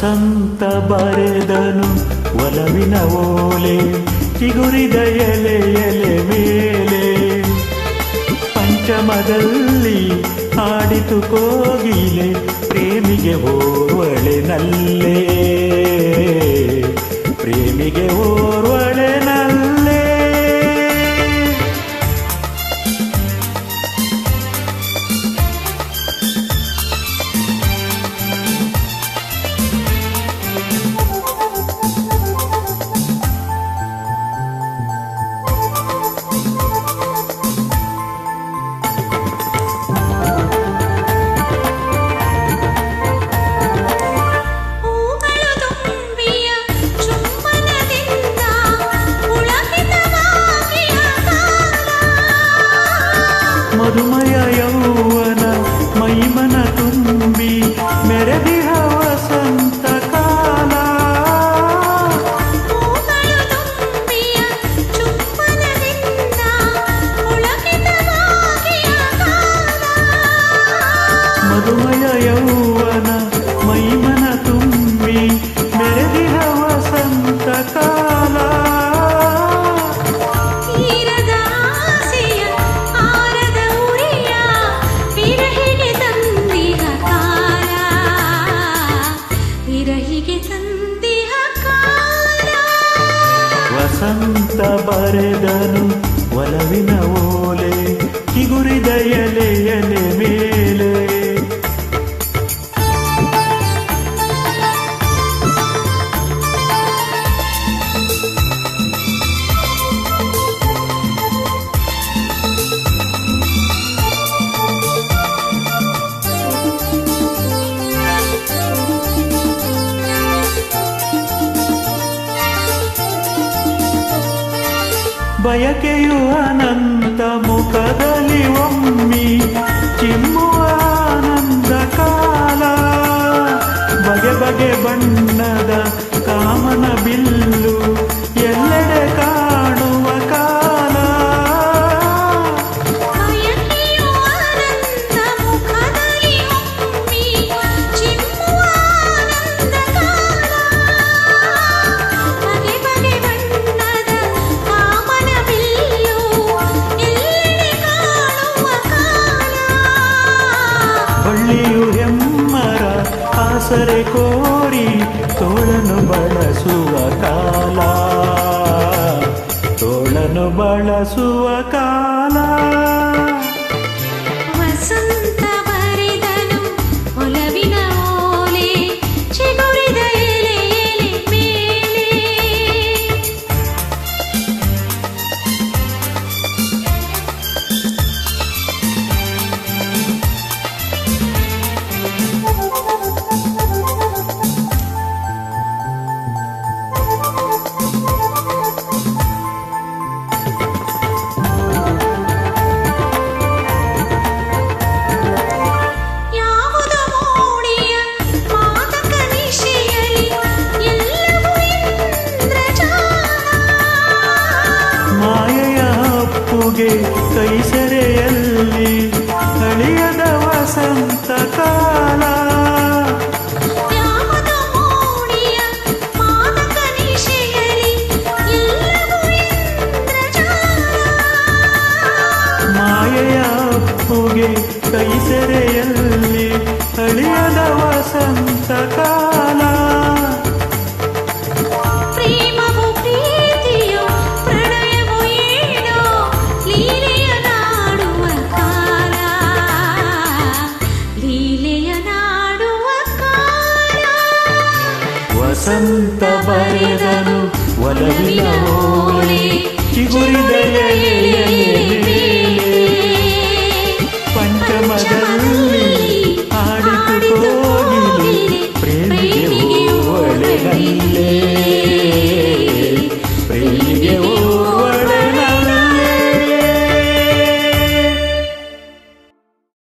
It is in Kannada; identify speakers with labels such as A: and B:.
A: ವಸಂತ ಬರೆದನು ಒಲವಿನ ಓಲೆ ಚಿಗುರಿದ ಎಲೆ ಎಲೆ ಮೇಲೆ ಪಂಚಮದಲ್ಲಿ ಆಡಿತು ಕೋಗಿಲೆ ಪ್ರೇಮಿಗೆ ಓರ್ವಳೆ ನಲ್ಲೇ ಪ್ರೇಮಿಗೆ ಓರ್ವಳೆ ನಲ್ಲೇ ಮಧುಮಯ ಯೌವನ ಮೈಮನ ತುಂಬಿ ಮೆರೆದಿಹ ವಸಂತ ಕಾಲ ಮಧುಮಯ ಯೌವನ ಮೈಮನ ತುಂಬಿ ಮೆರೆದಿಹ ವಸಂತ ಕಾಲ ವಸಂತ ಬರೆದನು ಒಲವಿನ ಓಲೆ ಚಿಗುರಿದ ಎಲೆ ಎಲೆ ಮೇಲೆ ಬಯಕೆಯು ಅನಂತ ಮುಖದಲ್ಲಿ ಒಮ್ಮಿ ಚಿಮ್ಮುವ ಆನಂದ ಕಾಲ ಬಗೆ ಬಗೆ ಬಣ್ಣದ ಕಾಮನ ಬಿಲ್ಲು ಎಲ್ಲೆಡೆ ಕಾಣುವ ಕಾಲ ಬಳ್ಳಿಯು ಹೆಮ್ಮರ ಆಸರೆ ಕೋರಿ ತೋಳನು ಬಳಸುವ ಕಾಲ ತೋಳನು ಬಳಸುವ ಕಾಲ
B: ವಸಂತ ಬರೆದನು ಒಲವಿನ ಓಲೆ ಚಿಗುರಿದ ಎಲೆ ಎಲೆ ಮೇಲೆ
A: ಕೈಸೆರೆಯಲ್ಲಿ ಅಳಿಯದ ವಸಂತ ಕಾಲ ಮಾಯೆಯ ಅಪ್ಪುಗೆ ಕೈಸೆರೆಯಲ್ಲಿ ಅಳಿಯದ ವಸಂತ ಕಾಲ ವಸಂತ ಬರೆದನು ಒಲವಿನ ಓಲೆ ಚಿಗುರಿದ ಎಲೆ